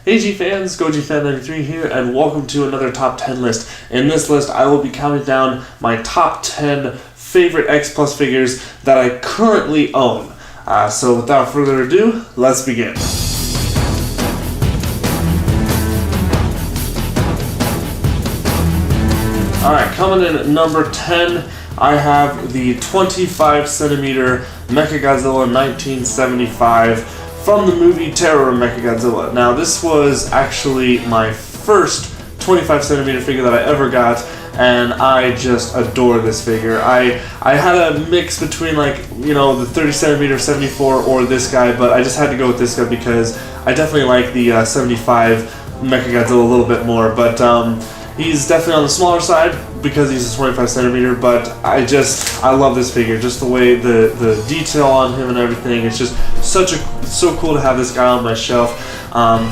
Hey G fans, GojiFan93 here, and welcome to another top 10 list. In this list, I will be counting down my top 10 favorite X Plus figures that I currently own. So without further ado, let's begin. Alright, coming in at number 10, I have the 25 centimeter MECHAGODZILLA 1975 from the movie Terror of MECHAGODZILLA. Now, this was actually my first 25 centimeter figure that I ever got, and I just adore this figure. I had a mix between, like, you know, the 30 centimeter 74 or this guy, but I just had to go with this guy because I definitely like the 75 MECHAGODZILLA a little bit more, but he's definitely on the smaller side because he's a 25 centimeter, but I love this figure, just the way the detail on him and everything. It's just so cool to have this guy on my shelf.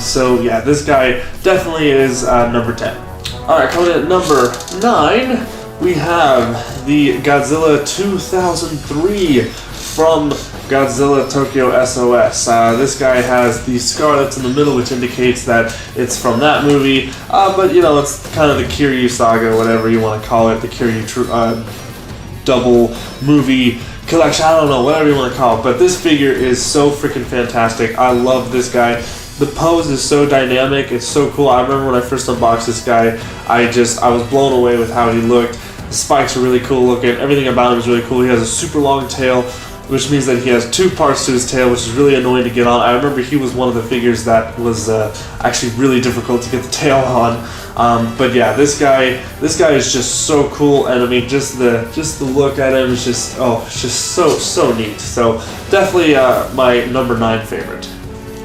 So yeah, this guy definitely is number 10. Alright, coming in at number 9, we have the Godzilla 2003 from Godzilla Tokyo SOS. This guy has the scar that's in the middle, which indicates that it's from that movie, but you know, it's kind of the Kiryu saga, whatever you want to call it, the Kiryu double movie collection, I don't know, whatever you want to call it, but this figure is so freaking fantastic. I love this guy. The pose is so dynamic, it's so cool. I remember when I first unboxed this guy, I was blown away with how he looked. The spikes are really cool looking, everything about him is really cool. He has a super long tail, which means that he has two parts to his tail, which is really annoying to get on. I remember he was one of the figures that was actually really difficult to get the tail on. But yeah, this guy is just so cool, and I mean, just the look at him is just, oh, it's just so neat. So definitely my number 9 favorite.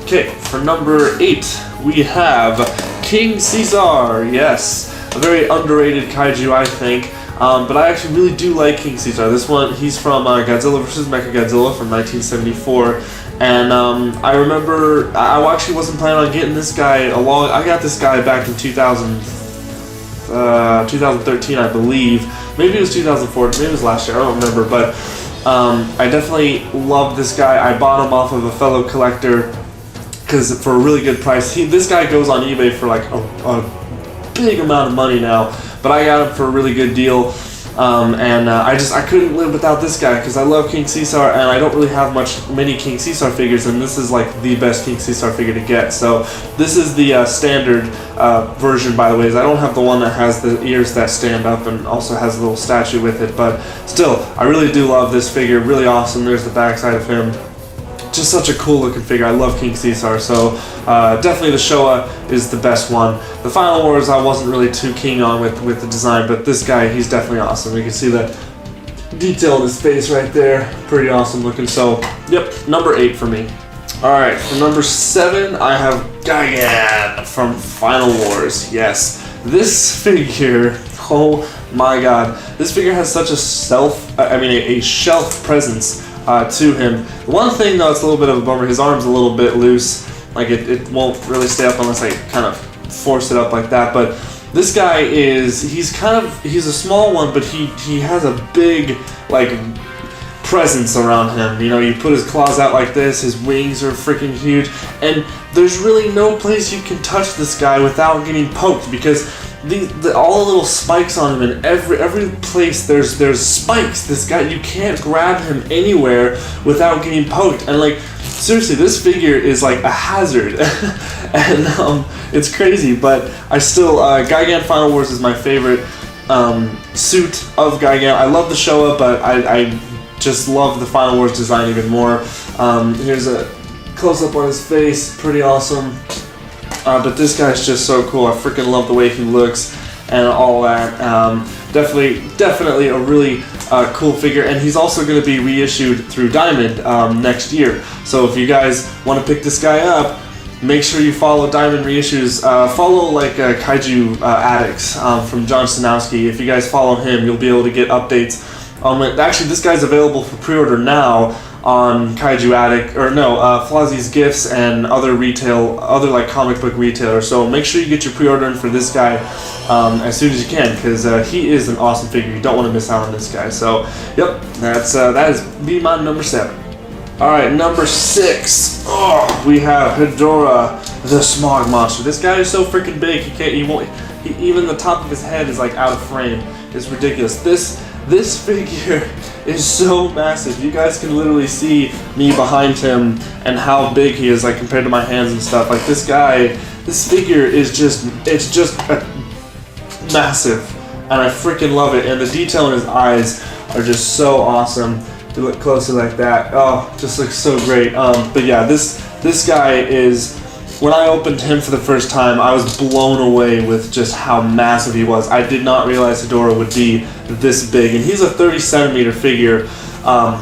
Okay, for number 8 we have King Caesar. Yes, a very underrated kaiju, I think. But I actually really do like King Caesar. This one, he's from Godzilla vs. MECHAGODZILLA from 1974, and I remember I actually wasn't planning on getting this guy along. I got this guy back in 2013, I believe. Maybe it was 2004, maybe it was last year, I don't remember, but I definitely love this guy. I bought him off of a fellow collector because for a really good price. This guy goes on eBay for like a big amount of money now, but I got him for a really good deal, and I couldn't live without this guy because I love King Caesar, and I don't really have many King Caesar figures, and this is like the best King Caesar figure to get. So this is the standard version, by the way. I don't have the one that has the ears that stand up and also has a little statue with it, but still, I really do love this figure. Really awesome. There's the backside of him. Just such a cool looking figure. I love King Caesar, so definitely the Showa is the best one. The Final Wars I wasn't really too keen on with the design, but this guy, he's definitely awesome. You can see that detail in his face right there. Pretty awesome looking. So yep, number 8 for me. Alright, for number 7 I have GIGAN from Final Wars. Yes, this figure, oh my god, this figure has such a shelf presence to him. One thing though, it's a little bit of a bummer, his arm's a little bit loose, like it won't really stay up unless I kind of force it up like that. But this guy he's a small one, but he has a big like presence around him. You know, you put his claws out like this, his wings are freaking huge, and there's really no place you can touch this guy without getting poked, because all the little spikes on him, and every place there's spikes. This guy, you can't grab him anywhere without getting poked, and like seriously, this figure is like a hazard. And it's crazy, but I still GIGAN Final Wars is my favorite suit of GIGAN. I love the Showa, but I just love the Final Wars design even more. Here's a close-up on his face, pretty awesome. But this guy's just so cool. I freaking love the way he looks and all that. Definitely a really cool figure, and he's also going to be reissued through Diamond next year. So if you guys want to pick this guy up, make sure you follow Diamond reissues. Follow like Kaiju Addicts from John Stanowski. If you guys follow him, you'll be able to get updates on it. Actually, this guy's available for pre-order now on Kaiju Addict, or no, Flozzy's Gifts and other like comic book retailers. So make sure you get your pre-order in for this guy as soon as you can, because he is an awesome figure. You don't want to miss out on this guy. So yep, that is my number 7. Alright, number 6, we have HEDORAH, the Smog Monster. This guy is so freaking big. Even the top of his head is like out of frame. It's ridiculous. This figure is so massive. You guys can literally see me behind him and how big he is, like compared to my hands and stuff. Like this figure is just massive, and I freaking love it. And the detail in his eyes are just so awesome. To look closer like that, oh, just looks so great. But yeah, this guy is. When I opened him for the first time, I was blown away with just how massive he was. I did not realize HEDORAH would be this big, and he's a 30cm figure. Oh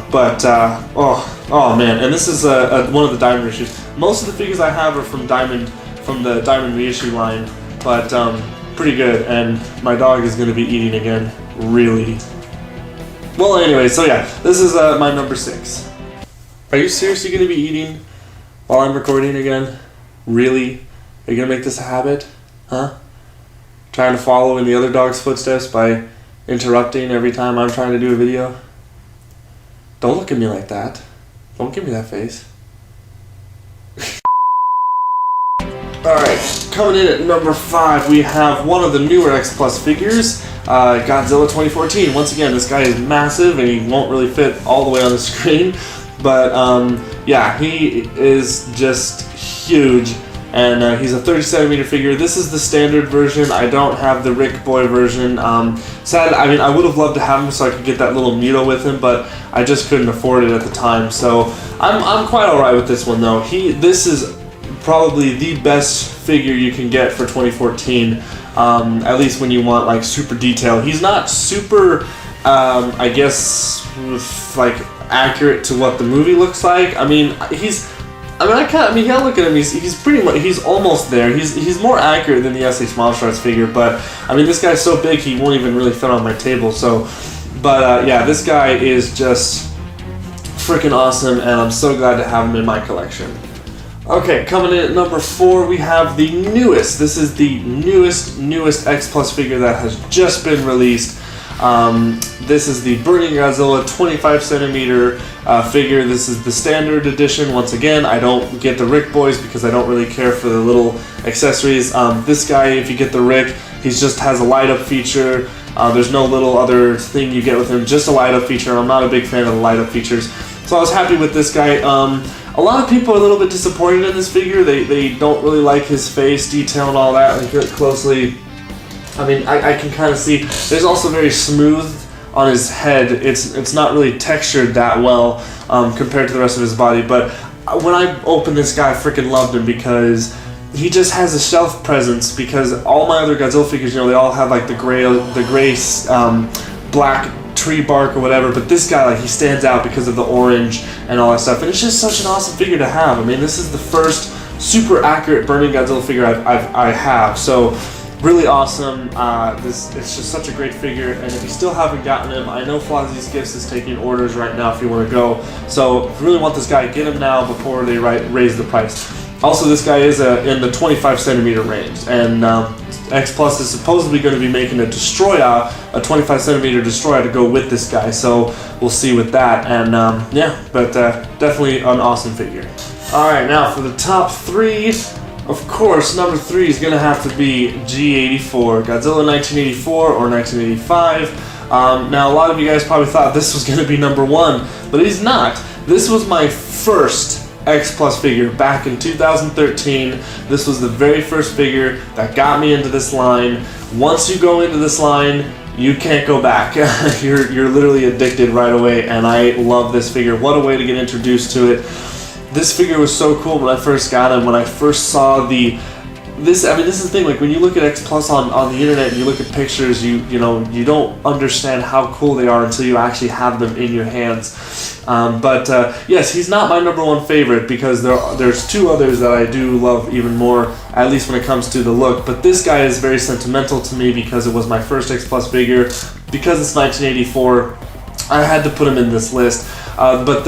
man, and this is one of the Diamond reissues. Most of the figures I have are from the Diamond reissue line, but pretty good. And my dog is going to be eating again, really. Well, anyway, so yeah, this is my number 6. Are you seriously going to be eating while I'm recording again? Really? Are you gonna make this a habit? Huh? Trying to follow in the other dog's footsteps by interrupting every time I'm trying to do a video? Don't look at me like that. Don't give me that face. Alright, coming in at number 5, we have one of the newer X Plus figures, Godzilla 2014. Once again, this guy is massive and he won't really fit all the way on the screen. But yeah, he is just huge, and he's a 30cm figure. This is the standard version. I don't have the Rick Boy version. Sad. I mean, I would have loved to have him so I could get that little Muto with him, but I just couldn't afford it at the time. So I'm quite alright with this one though. This is probably the best figure you can get for 2014. At least when you want like super detail. He's not super, I guess, like accurate to what the movie looks like. I mean, yeah, look at him. He's pretty much, he's almost there. He's more accurate than the SH Monsters figure, but I mean, this guy's so big he won't even really fit on my table. So, but yeah, this guy is just freaking awesome, and I'm so glad to have him in my collection. Okay, coming in at number 4, we have the newest. This is the newest X Plus figure that has just been released. This is the Burning Godzilla 25cm figure. This is the standard edition. Once again, I don't get the Rick Boys because I don't really care for the little accessories. This guy, if you get the Rick, he just has a light up feature. There's no little other thing you get with him, just a light up feature. I'm not a big fan of the light up features. So I was happy with this guy. A lot of people are a little bit disappointed in this figure. They don't really like his face detail and all that. Like, look closely. I mean, I can kind of see. There's also very smooth on his head. It's not really textured that well compared to the rest of his body. But when I opened this guy, I freaking loved him because he just has a shelf presence. Because all my other Godzilla figures, you know, they all have like the gray black tree bark or whatever. But this guy, like, he stands out because of the orange and all that stuff. And it's just such an awesome figure to have. I mean, this is the first super accurate Burning Godzilla figure I have. So. Really awesome. It's just such a great figure, and if you still haven't gotten him, I know Flozzy's Gifts is taking orders right now if you want to go. So if you really want this guy, get him now before they raise the price. Also, this guy is in the 25cm range, and X Plus is supposedly going to be making a Destroya, a 25cm Destroya to go with this guy. So we'll see with that, and yeah, but definitely an awesome figure. All right, now for the top 3. Of course, number 3 is going to have to be G84, Godzilla 1984 or 1985. Now, a lot of you guys probably thought this was going to be number 1, but he's not. This was my first X Plus figure back in 2013. This was the very first figure that got me into this line. Once you go into this line, you can't go back. You're literally addicted right away, and I love this figure. What a way to get introduced to it. This figure was so cool when I first got him. When I first saw this is the thing. Like, when you look at X Plus on the internet and you look at pictures, you don't understand how cool they are until you actually have them in your hands. Yes, he's not my number 1 favorite because there's 2 others that I do love even more, at least when it comes to the look. But this guy is very sentimental to me because it was my first X Plus figure. Because it's 1984, I had to put him in this list. But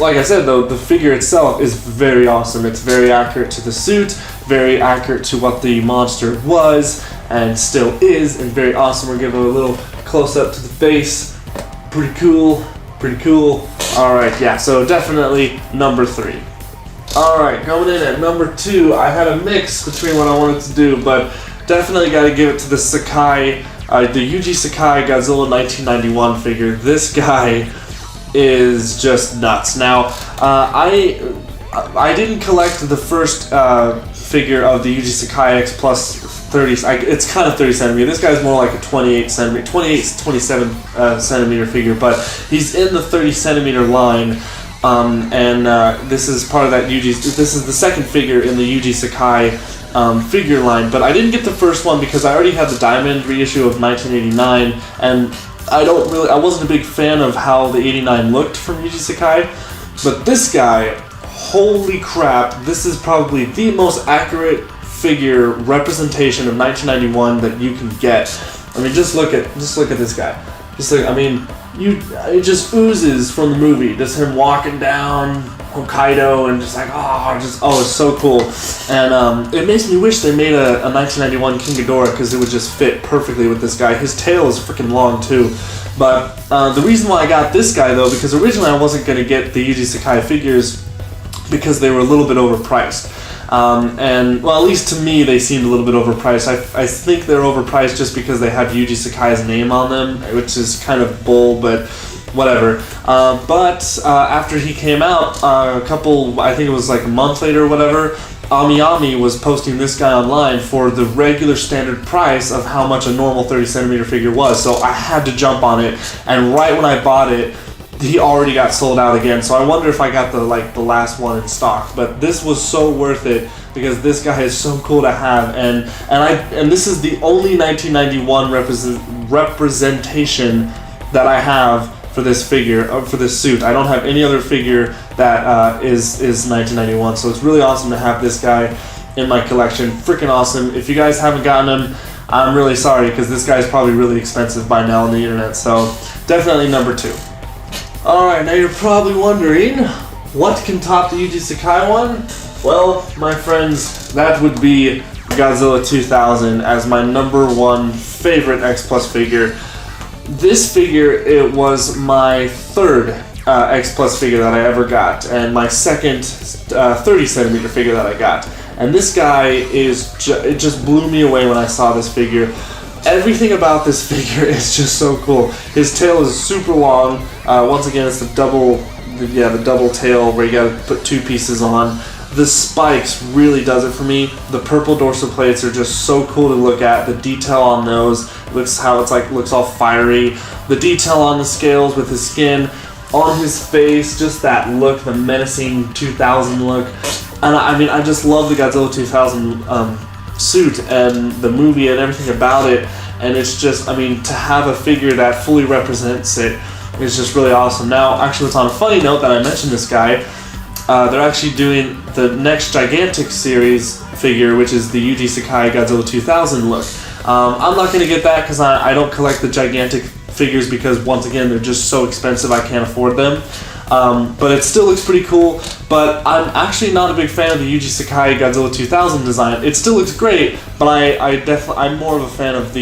like I said though, the figure itself is very awesome. It's very accurate to the suit, very accurate to what the monster was and still is, and very awesome. We'll give it a little close up to the face. Pretty cool. Alright, yeah, so definitely number 3. Alright, going in at number 2, I had a mix between what I wanted to do, but definitely got to give it to the SAKAI, the YUJI SAKAI Godzilla 1991 figure. This guy is just nuts. Now, I didn't collect the first figure of the YUJI SAKAI X Plus 30. It's kind of 30 centimeter. This guy's more like a 27 centimeter figure, but he's in the 30 centimeter line. This is part of that YUJI. This is the second figure in the YUJI SAKAI figure line, but I didn't get the first one because I already had the Diamond reissue of 1989, and I wasn't a big fan of how the 89 looked from YUJI SAKAI. But this guy, holy crap! This is probably the most accurate figure representation of 1991 that you can get. I mean, just look at this guy. It just oozes from the movie. Just him walking down Hokkaido and just like, it's so cool. And it makes me wish they made a 1991 King Ghidorah because it would just fit perfectly with this guy. His tail is freaking long too. But the reason why I got this guy though, because originally I wasn't going to get the YUJI SAKAI figures because they were a little bit overpriced. At least to me, they seemed a little bit overpriced. I think they're overpriced just because they have YUJI SAKAI's name on them, which is kind of bull, but whatever. After he came out, I think it was like a month later or whatever, Ami was posting this guy online for the regular standard price of how much a normal 30 centimeter figure was. So I had to jump on it, and right when I bought it, he already got sold out again, so I wonder if I got the last one in stock. But this was so worth it because this guy is so cool to have, and this is the only 1991 representation that I have for this figure, for this suit. I don't have any other figure that is 1991, so it's really awesome to have this guy in my collection. Freaking awesome! If you guys haven't gotten him, I'm really sorry because this guy's probably really expensive by now on the internet. So definitely number 2. Alright, now you're probably wondering, what can top the YUJI SAKAI one? Well, my friends, that would be Godzilla 2000 as my number 1 favorite X Plus figure. This figure, it was my third X Plus figure that I ever got, and my second 30 centimeter figure that I got. And this guy it just blew me away when I saw this figure. Everything about this figure is just so cool. His tail is super long. Once again, it's the double tail where you gotta put 2 pieces on. The spikes really does it for me. The purple dorsal plates are just so cool to look at. The detail on those looks all fiery. The detail on the scales with his skin, on his face, just that look, the menacing 2000 look. And I just love the Godzilla 2000 suit and the movie and everything about it, and it's just, to have a figure that fully represents it is just really awesome. Now, actually, it's on a funny note that I mentioned this guy. They're actually doing the next Gigantic series figure, which is the YUJI SAKAI Godzilla 2000 look. I'm not going to get that because I don't collect the Gigantic figures because, once again, they're just so expensive I can't afford them. But it still looks pretty cool, but I'm actually not a big fan of the YUJI SAKAI Godzilla 2000 design. It still looks great, but I'm more of a fan of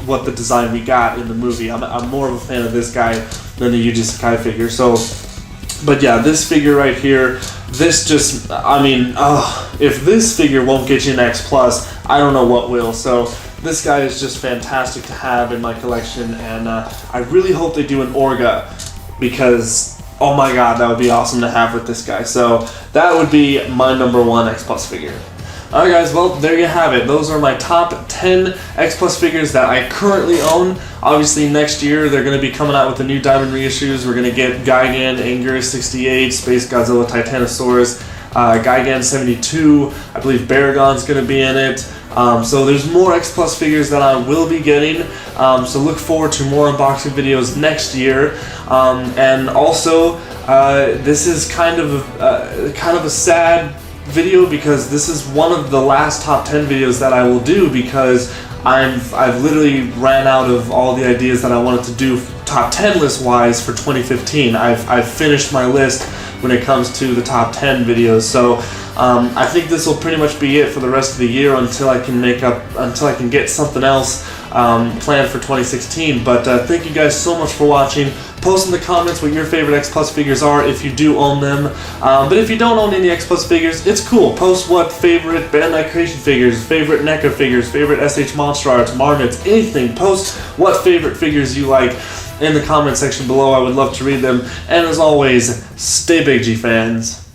what the design we got in the movie. I'm more of a fan of this guy than the YUJI SAKAI figure. So, but yeah, this figure right here, this just, if this figure won't get you an X Plus, I don't know what will. So this guy is just fantastic to have in my collection, and I really hope they do an Orga, because oh my god, that would be awesome to have with this guy. So that would be my number 1 X Plus figure. Alright guys, well, there you have it. Those are my top 10 X Plus figures that I currently own. Obviously next year they're going to be coming out with the new Diamond reissues. We're going to get GIGAN, Anguirus 68, Space Godzilla, Titanosaurus, GIGAN72, I believe Baragon's going to be in it. So there's more X Plus figures that I will be getting, so look forward to more unboxing videos next year. And also, this is kind of a sad video because this is one of the last top 10 videos that I will do because I've literally ran out of all the ideas that I wanted to do top 10 list wise for 2015. I've finished my list when it comes to the top 10 videos, so I think this will pretty much be it for the rest of the year until I can get something else planned for 2016. But thank you guys so much for watching. Post in the comments what your favorite X Plus figures are if you do own them. But if you don't own any X Plus figures, it's cool. Post what favorite Bandai Creation figures, favorite NECA figures, favorite SH Monster Arts, Marmots, anything. Post what favorite figures you like in the comment section below. I would love to read them. And as always, stay big, G fans.